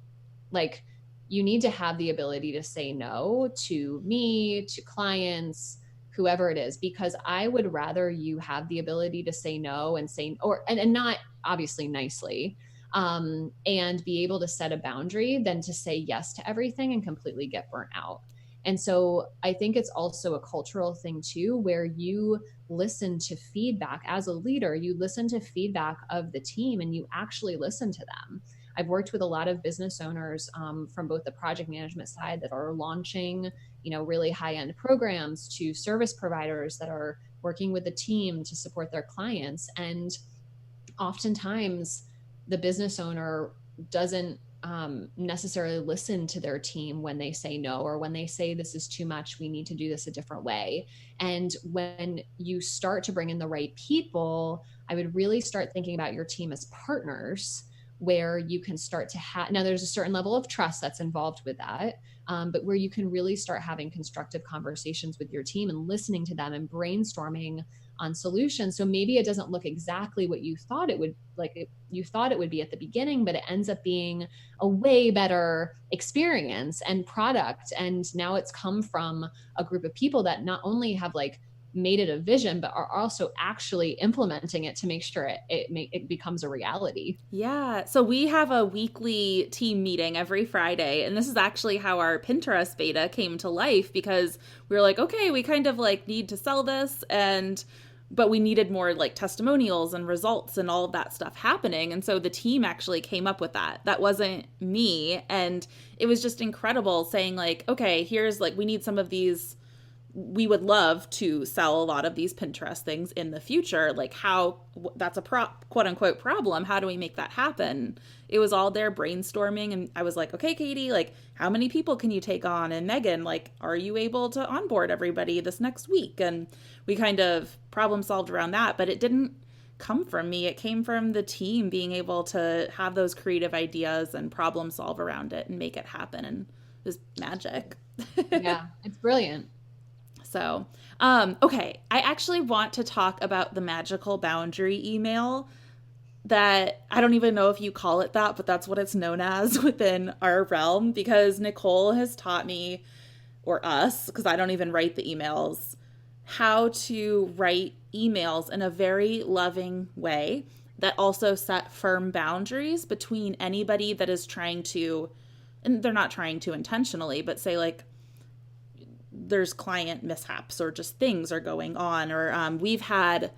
Like, you need to have the ability to say no to me, to clients, whoever it is, because I would rather you have the ability to say no and say, and not obviously nicely, and be able to set a boundary than to say yes to everything and completely get burnt out. And so I think it's also a cultural thing too, where you listen to feedback as a leader, you listen to feedback of the team and you actually listen to them. I've worked with a lot of business owners from both the project management side that are launching, really high-end programs, to service providers that are working with the team to support their clients. And oftentimes the business owner doesn't necessarily listen to their team when they say no, or when they say this is too much, we need to do this a different way. And when you start to bring in the right people, I would really start thinking about your team as partners, where you can start to have, now there's a certain level of trust that's involved with that, but where you can really start having constructive conversations with your team and listening to them and brainstorming on solutions. So maybe it doesn't look exactly what you thought it would, you thought it would be at the beginning, but it ends up being a way better experience and product. And now it's come from a group of people that not only have made it a vision, but are also actually implementing it to make sure it becomes a reality. Yeah. So we have a weekly team meeting every Friday. And this is actually how our Pinterest beta came to life, because we were like, okay, we kind of need to sell this, but we needed more testimonials and results and all of that stuff happening. And so the team actually came up with that. That wasn't me. And it was just incredible saying okay, here's we need some of these. We would love to sell a lot of these Pinterest things in the future. How that's a quote unquote problem. How do we make that happen? It was all there brainstorming. And I was like, okay, Katie, how many people can you take on? And Megan, are you able to onboard everybody this next week? And we kind of problem solved around that, but it didn't come from me. It came from the team being able to have those creative ideas and problem solve around it and make it happen. And it was magic. Yeah, it's brilliant. So, okay, I actually want to talk about the magical boundary email that I don't even know if you call it that, but that's what it's known as within our realm, because Nicole has taught me, or us, because I don't even write the emails, how to write emails in a very loving way that also set firm boundaries between anybody that is trying to, and they're not trying to intentionally, but say there's client mishaps or just things are going on, or we've had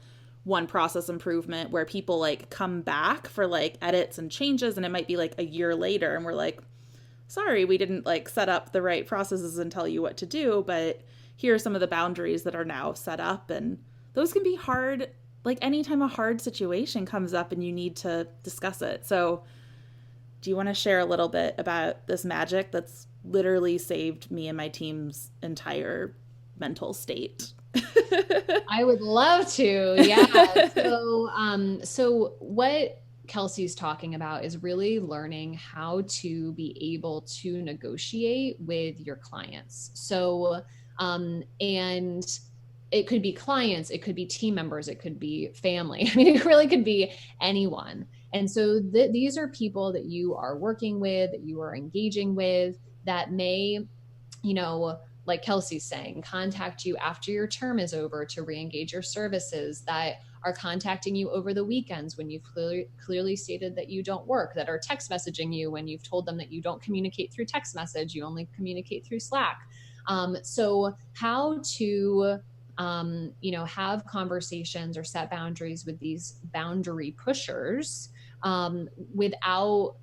one process improvement where people come back for edits and changes, and it might be a year later, and we're sorry, we didn't set up the right processes and tell you what to do, but here are some of the boundaries that are now set up. And those can be hard, anytime a hard situation comes up and you need to discuss it. So do you want to share a little bit about this magic that's literally saved me and my team's entire mental state? I would love to. Yeah. So what Kelsey's talking about is really learning how to be able to negotiate with your clients. So, and it could be clients, it could be team members, it could be family. I mean, it really could be anyone. And so these are people that you are working with, that you are engaging with, that may, like Kelsey's saying, contact you after your term is over to re-engage your services, that are contacting you over the weekends when you've clearly stated that you don't work, that are text messaging you when you've told them that you don't communicate through text message, you only communicate through Slack. So how to, have conversations or set boundaries with these boundary pushers without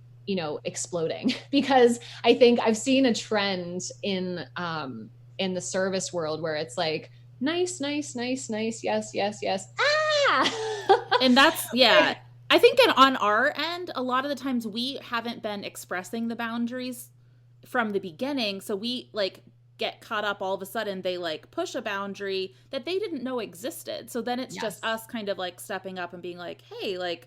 exploding, because I think I've seen a trend in the service world where it's nice, yes. And that's, yeah. I think on our end, a lot of the times we haven't been expressing the boundaries from the beginning. So we get caught up all of a sudden. They push a boundary that they didn't know existed. So then it's just us kind of stepping up and being hey,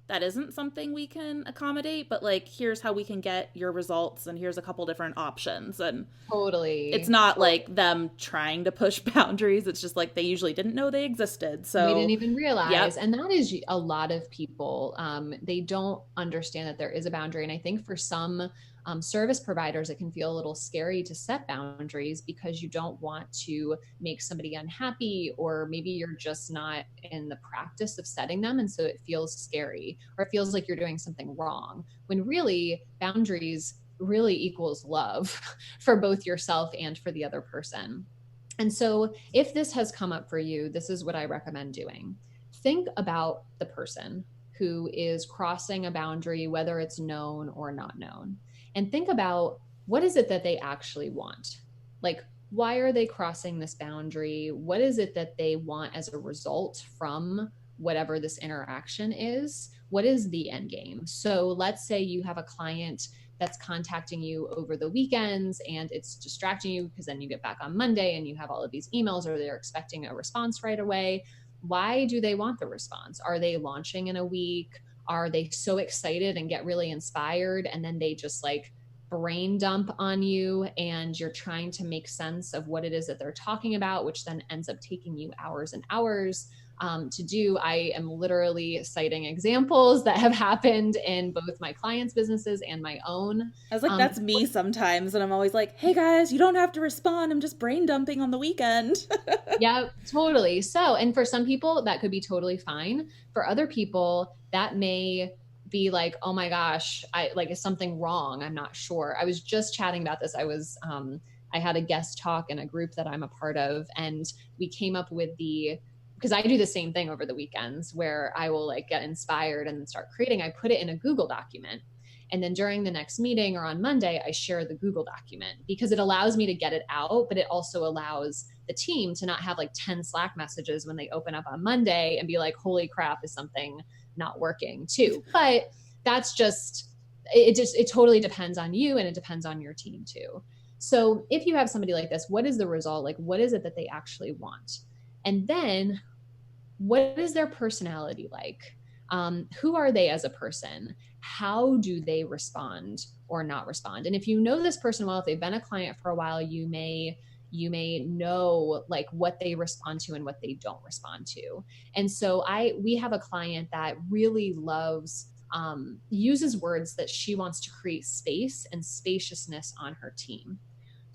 that isn't something we can accommodate, but here's how we can get your results, and here's a couple different options. And totally, it's not them trying to push boundaries. It's just they usually didn't know they existed. So we didn't even realize. Yep. And that is a lot of people. They don't understand that there is a boundary. And I think for some service providers, it can feel a little scary to set boundaries because you don't want to make somebody unhappy, or maybe you're just not in the practice of setting them. And so it feels scary, or it feels like you're doing something wrong, when really boundaries really equals love for both yourself and for the other person. And so if this has come up for you, this is what I recommend doing. Think about the person who is crossing a boundary, whether it's known or not known, and think about, what is it that they actually want? Like, why are they crossing this boundary? What is it that they want as a result from whatever this interaction is? What is the end game? So let's say you have a client that's contacting you over the weekends and it's distracting you, because then you get back on Monday and you have all of these emails, or they're expecting a response right away. Why do they want the response? Are they launching in a week? Are they so excited and get really inspired, and then they just like brain dump on you, and you're trying to make sense of what it is that they're talking about, which then ends up taking you hours and hours to do? I am literally citing examples that have happened in both my clients' businesses and my own. I was like, that's me sometimes. And I'm always like, hey guys, you don't have to respond. I'm just brain dumping on the weekend. Yeah, totally. So, and for some people that could be totally fine. For other people, that may be like, oh my gosh, is something wrong? I'm not sure. I was just chatting about this. I had a guest talk in a group that I'm a part of, and we came up with because I do the same thing over the weekends where I will like get inspired and start creating. I put it in a Google document. And then during the next meeting or on Monday, I share the Google document, because it allows me to get it out, but it also allows the team to not have like 10 Slack messages when they open up on Monday and be like, holy crap, is something not working too? But that's it totally depends on you, and it depends on your team too. So if you have somebody like this, what is the result? Like, what is it that they actually want? And then what is their personality like? Who are they as a person? How do they respond or not respond? And if you know this person well, if they've been a client for a while, you may know like what they respond to and what they don't respond to. And so we have a client that really loves, uses words that she wants to create space and spaciousness on her team.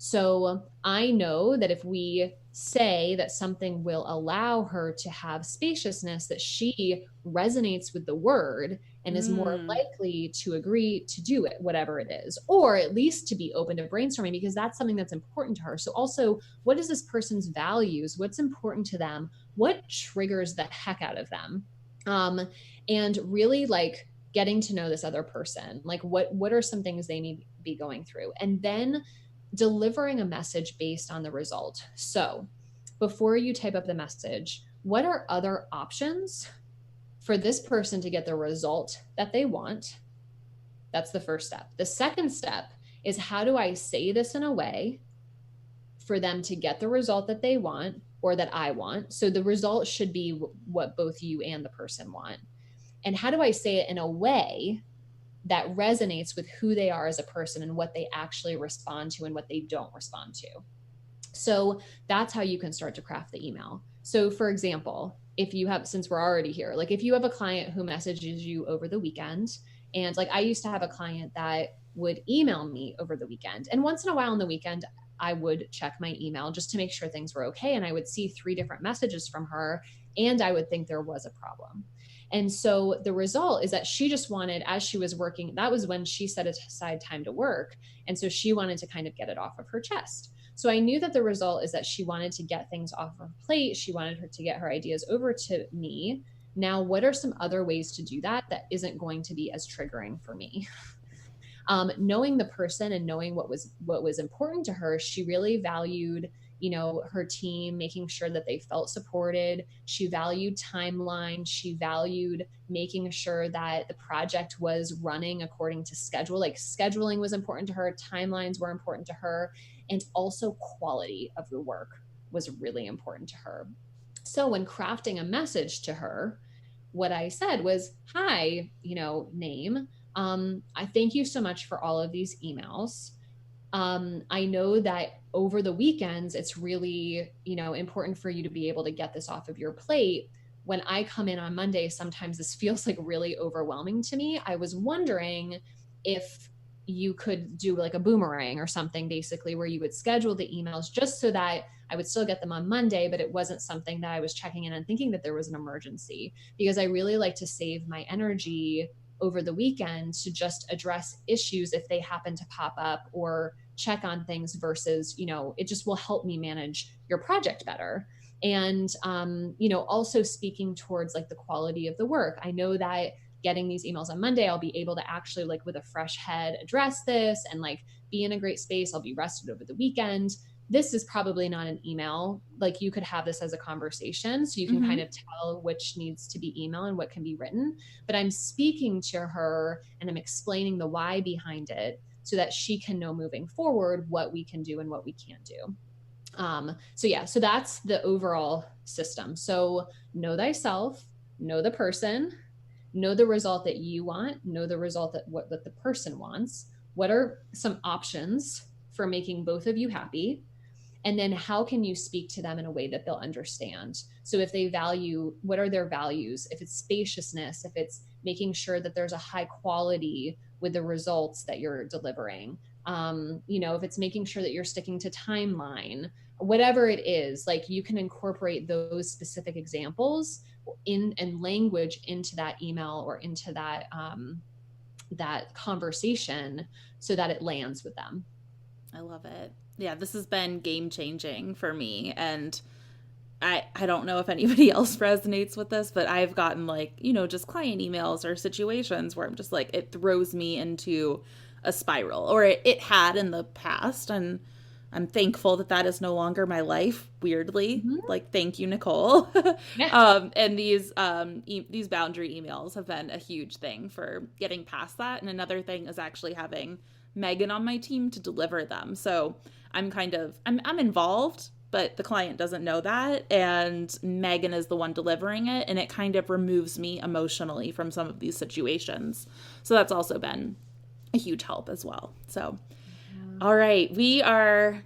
So I know that if we say that something will allow her to have spaciousness, that she resonates with the word and is more likely to agree to do it, whatever it is, or at least to be open to brainstorming, because that's something that's important to her. So also, what is this person's values? What's important to them? What triggers the heck out of them? And really like getting to know this other person, like what are some things they need to be going through, and then delivering a message based on the result. So before you type up the message, what are other options for this person to get the result that they want? That's the first step. The second step is, how do I say this in a way for them to get the result that they want or that I want? So the result should be what both you and the person want. And how do I say it in a way that resonates with who they are as a person and what they actually respond to and what they don't respond to? So that's how you can start to craft the email. So for example, if you have, since we're already here, like if you have a client who messages you over the weekend, and like I used to have a client that would email me over the weekend, and once in a while on the weekend, I would check my email just to make sure things were okay. And I would see 3 different messages from her, and I would think there was a problem. And so the result is that she just wanted, as she was working, that was when she set aside time to work. And so she wanted to kind of get it off of her chest. So I knew that the result is that she wanted to get things off her plate. She wanted her to get her ideas over to me. Now, what are some other ways to do that that isn't going to be as triggering for me? Knowing the person and knowing what was important to her, she really valued, her team, making sure that they felt supported. She valued timeline. She valued making sure that the project was running according to schedule. Like scheduling was important to her. Timelines were important to her. And also quality of the work was really important to her. So when crafting a message to her, what I said was, hi, name. I thank you so much for all of these emails. I know that over the weekends, it's really, important for you to be able to get this off of your plate. When I come in on Monday, sometimes this feels like really overwhelming to me. I was wondering if, you could do like a boomerang or something, basically, where you would schedule the emails just so that I would still get them on Monday, but it wasn't something that I was checking in and thinking that there was an emergency, because I really like to save my energy over the weekend to just address issues if they happen to pop up, or check on things versus, it just will help me manage your project better. And, also speaking towards like the quality of the work. I know that getting these emails on Monday, I'll be able to actually like with a fresh head address this and like be in a great space. I'll be rested over the weekend. This is probably not an email. Like you could have this as a conversation, so you can kind of tell which needs to be email and what can be written. But I'm speaking to her and I'm explaining the why behind it so that she can know moving forward what we can do and what we can't do. So that's the overall system. So know thyself, know the person, know the result that you want, know the result that what the person wants. What are some options for making both of you happy? And then how can you speak to them in a way that they'll understand? So if they value, what are their values? If it's spaciousness, if it's making sure that there's a high quality with the results that you're delivering, if it's making sure that you're sticking to timeline, whatever it is, like you can incorporate those specific examples in and language into that email or into that that conversation so that it lands with them. I love it. Yeah, this has been game changing for me. And I don't know if anybody else resonates with this, but I've gotten like, just client emails or situations where I'm just like, it throws me into a spiral, or it had in the past. And I'm thankful that is no longer my life, weirdly. Like, thank you, Nicole. Yeah. And these boundary emails have been a huge thing for getting past that. And another thing is actually having Megan on my team to deliver them. So I'm involved, but the client doesn't know that. And Megan is the one delivering it. And it kind of removes me emotionally from some of these situations. So that's also been a huge help as well. So, all right, we are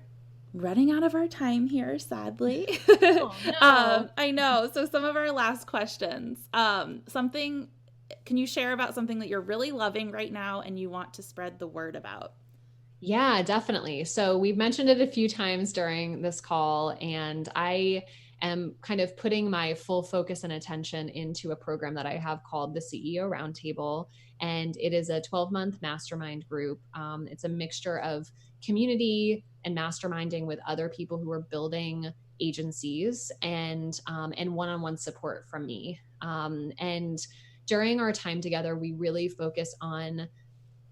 running out of our time here, sadly. Oh, no. I know. So some of our last questions, can you share about something that you're really loving right now and you want to spread the word about? Yeah, definitely. So we've mentioned it a few times during this call, and I am kind of putting my full focus and attention into a program that I have called the CEO Roundtable. And it is a 12-month mastermind group. It's a mixture of community and masterminding with other people who are building agencies, and one-on-one support from me. And during our time together, we really focus on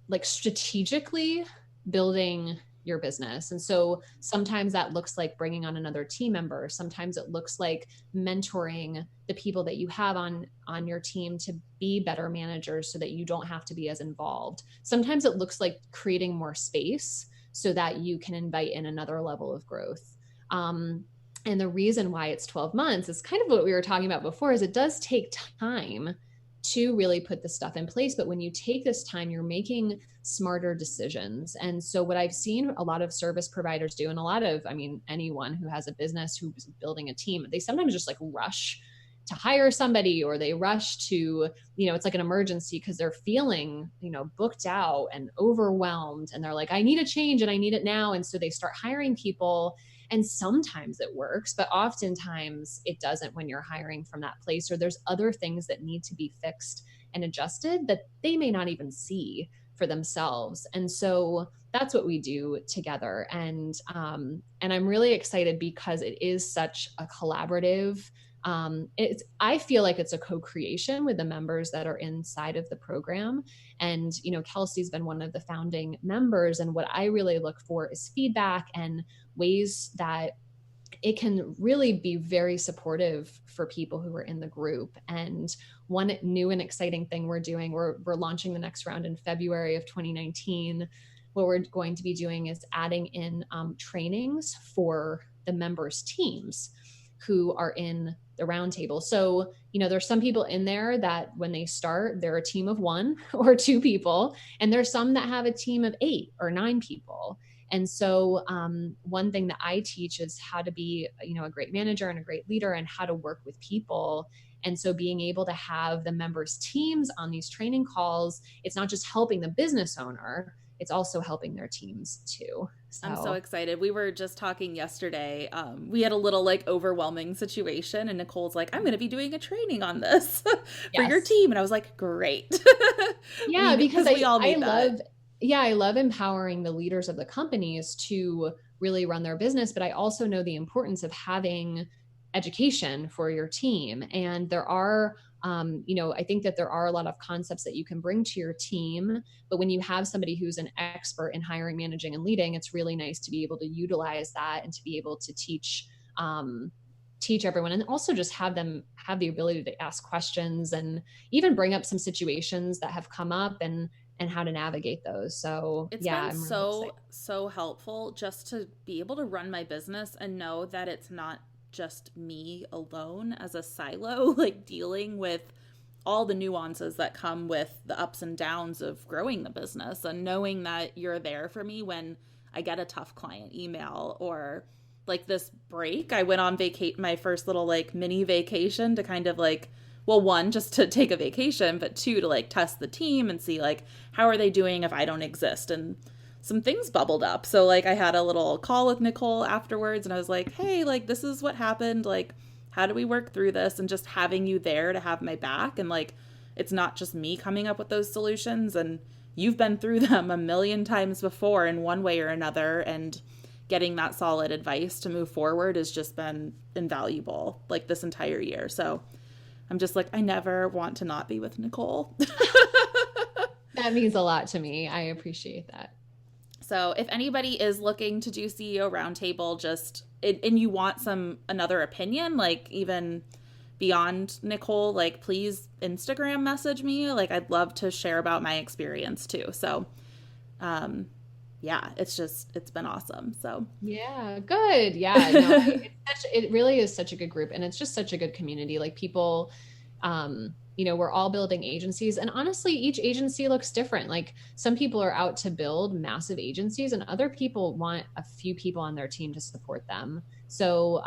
like strategically building your business. And so sometimes that looks like bringing on another team member. Sometimes it looks like mentoring the people that you have on your team to be better managers so that you don't have to be as involved. Sometimes it looks like creating more space so that you can invite in another level of growth. And the reason why it's 12 months is kind of what we were talking about before, is it does take time to really put this stuff in place. But when you take this time, you're making smarter decisions. And so what I've seen a lot of service providers do, and anyone who has a business who's building a team, they sometimes just like rush to hire somebody, or they rush to, it's like an emergency because they're feeling, booked out and overwhelmed. And they're like, I need a change and I need it now. And so they start hiring people. And sometimes it works, but oftentimes it doesn't when you're hiring from that place, or there's other things that need to be fixed and adjusted that they may not even see for themselves. And so that's what we do together. And I'm really excited because it is such a collaborative, I feel like it's a co-creation with the members that are inside of the program. And, Kelsey's been one of the founding members. And what I really look for is feedback and ways that it can really be very supportive for people who are in the group. And one new and exciting thing we're doing, we're launching the next round in February of 2019. What we're going to be doing is adding in trainings for the members' teams who are in the roundtable. So, there's some people in there that when they start, they're a team of 1 or 2 people, and there's some that have a team of 8 or 9 people. And so one thing that I teach is how to be, a great manager and a great leader, and how to work with people. And so being able to have the members' teams on these training calls, it's not just helping the business owner, it's also helping their teams too. I'm so excited. We were just talking yesterday. We had a little like overwhelming situation, and Nicole's like, I'm going to be doing a training on this for your team. And I was like, great. Yeah, because we all need I love empowering the leaders of the companies to really run their business. But I also know the importance of having education for your team. And there are, I think that there are a lot of concepts that you can bring to your team. But when you have somebody who's an expert in hiring, managing, and leading, it's really nice to be able to utilize that and to be able to teach everyone, and also just have them have the ability to ask questions and even bring up some situations that have come up and how to navigate those. So it's been so helpful just to be able to run my business and know that it's not just me alone as a silo, like dealing with all the nuances that come with the ups and downs of growing the business, and knowing that you're there for me when I get a tough client email, or like this break. I went on my first little like mini vacation to kind of like, well, one, just to take a vacation, but two, to like test the team and see like, how are they doing if I don't exist? And some things bubbled up. So like I had a little call with Nicole afterwards, and I was like, hey, like this is what happened. Like, how do we work through this? And just having you there to have my back. And like, it's not just me coming up with those solutions, and you've been through them a million times before in one way or another. And getting that solid advice to move forward has just been invaluable like this entire year. So I'm just like, I never want to not be with Nicole. That means a lot to me. I appreciate that. So if anybody is looking to do CEO Roundtable, and you want another opinion, like even beyond Nicole, like please Instagram message me. Like I'd love to share about my experience too. So, yeah, it's been awesome. So yeah, good. Yeah, no, it really is such a good group, and it's just such a good community. Like people, we're all building agencies, and honestly, each agency looks different. Like some people are out to build massive agencies, and other people want a few people on their team to support them. So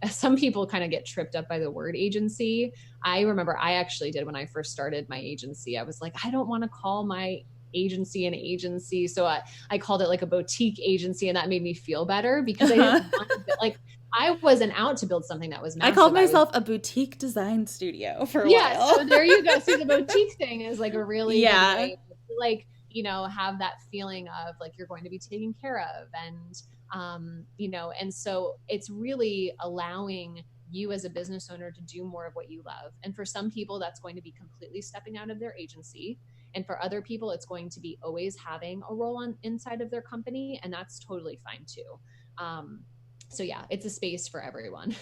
some people kind of get tripped up by the word agency. I remember I actually did when I first started my agency. I was like, I don't want to call my agency an agency. So I called it like a boutique agency, and that made me feel better because I didn't want to, like, I wasn't out to build something that was massive. I called myself a boutique design studio for a while. So there you go. See, the boutique thing is like a really good way to, like, have that feeling of like you're going to be taken care of, and and so it's really allowing you as a business owner to do more of what you love. And for some people, that's going to be completely stepping out of their agency. And for other people, it's going to be always having a role on inside of their company. And that's totally fine too. So yeah, it's a space for everyone.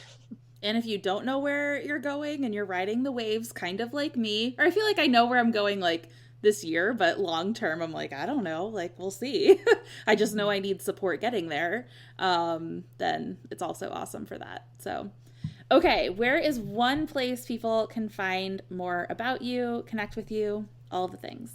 And if you don't know where you're going and you're riding the waves, kind of like me, or I feel like I know where I'm going like this year, but long term, I'm like, I don't know, like we'll see. I just know I need support getting there. Then it's also awesome for that. So, okay, where is one place people can find more about you, connect with you, all the things?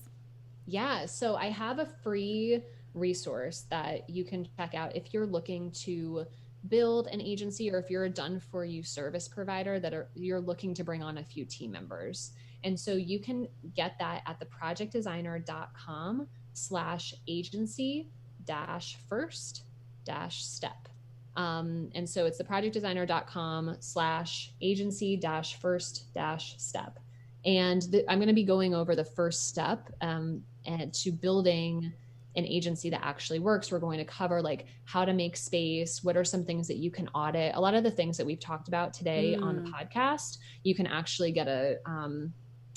Yeah, so I have a free resource that you can check out if you're looking to build an agency, or if you're a done-for-you service provider you're looking to bring on a few team members. And so you can get that at theprojectdesigner.com/agency-first-step. And so it's theprojectdesigner.com/agency-first-step. And I'm going to be going over the first step and to building an agency that actually works. We're going to cover like how to make space, what are some things that you can audit. A lot of the things that we've talked about today on the podcast, you can actually get a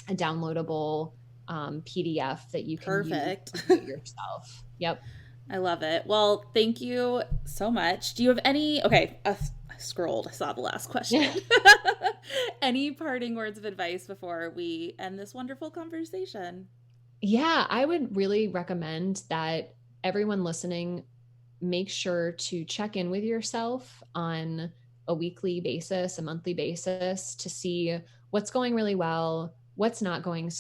downloadable PDF that you can use yourself. Yep. I love it. Well, thank you so much. Do you have any, I scrolled, I saw the last question. Any parting words of advice before we end this wonderful conversation? Yeah, I would really recommend that everyone listening make sure to check in with yourself on a weekly basis, a monthly basis, to see what's going really well, what's not going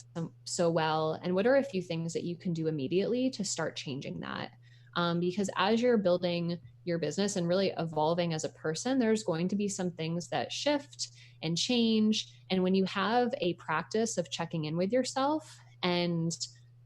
so well, and what are a few things that you can do immediately to start changing that. Because as you're building your business and really evolving as a person, there's going to be some things that shift and change. And when you have a practice of checking in with yourself and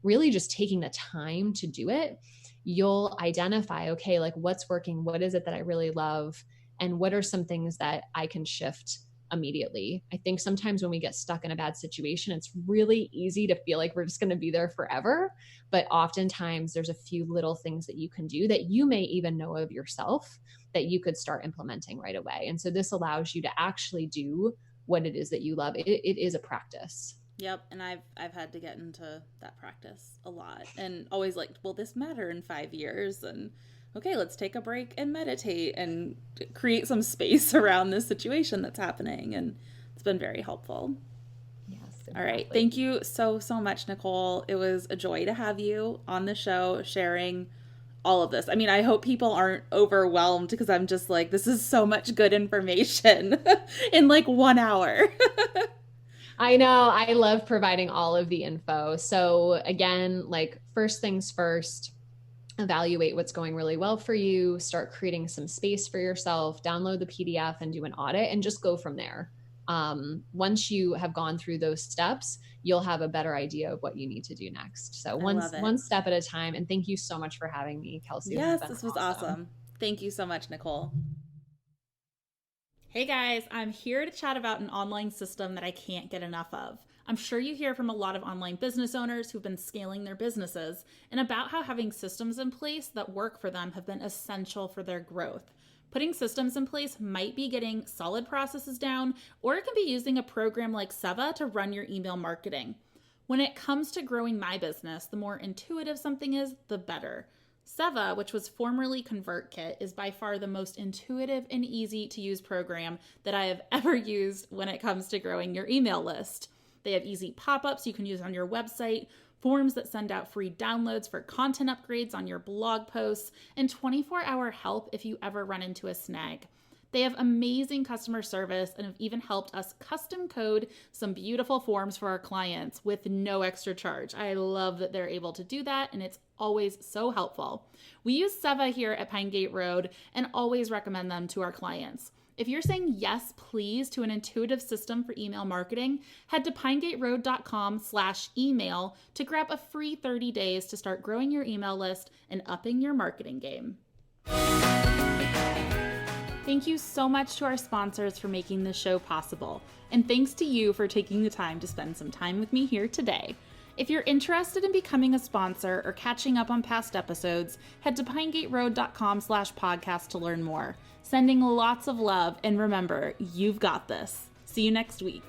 really just taking the time to do it, you'll identify, okay, like what's working, what is it that I really love, and what are some things that I can shift immediately. I think sometimes when we get stuck in a bad situation, it's really easy to feel like we're just going to be there forever. But oftentimes there's a few little things that you can do that you may even know of yourself that you could start implementing right away. And so this allows you to actually do what it is that you love. It is a practice. Yep, and I've had to get into that practice a lot, and always like, will this matter in 5 years? And okay, let's take a break and meditate and create some space around this situation that's happening, and it's been very helpful. Yes. Exactly. All right, thank you so much, Nicole. It was a joy to have you on the show sharing all of this. I mean, I hope people aren't overwhelmed because I'm just like, this is so much good information in like 1 hour. I know. I love providing all of the info. So again, like first things first, evaluate what's going really well for you, start creating some space for yourself, download the PDF and do an audit, and just go from there. Once you have gone through those steps, you'll have a better idea of what you need to do next. So one step at a time. And thank you so much for having me, Kelsey. Yes, this was awesome. Thank you so much, Nicole. Hey guys, I'm here to chat about an online system that I can't get enough of. I'm sure you hear from a lot of online business owners who've been scaling their businesses and about how having systems in place that work for them have been essential for their growth. Putting systems in place might be getting solid processes down, or it can be using a program like Seva to run your email marketing. When it comes to growing my business, the more intuitive something is, the better. Seva, which was formerly ConvertKit, is by far the most intuitive and easy to use program that I have ever used when it comes to growing your email list. They have easy pop-ups you can use on your website, forms that send out free downloads for content upgrades on your blog posts, and 24-hour help if you ever run into a snag. They have amazing customer service and have even helped us custom code some beautiful forms for our clients with no extra charge. I love that they're able to do that, and it's always so helpful. We use Seva here at pinegateroad and always recommend them to our clients. If you're saying yes, please, to an intuitive system for email marketing, head to pinegateroad.com/email to grab a free 30 days to start growing your email list and upping your marketing game. Thank you so much to our sponsors for making this show possible. And thanks to you for taking the time to spend some time with me here today. If you're interested in becoming a sponsor or catching up on past episodes, head to pinegateroad.com/podcast to learn more. Sending lots of love, and remember, you've got this. See you next week.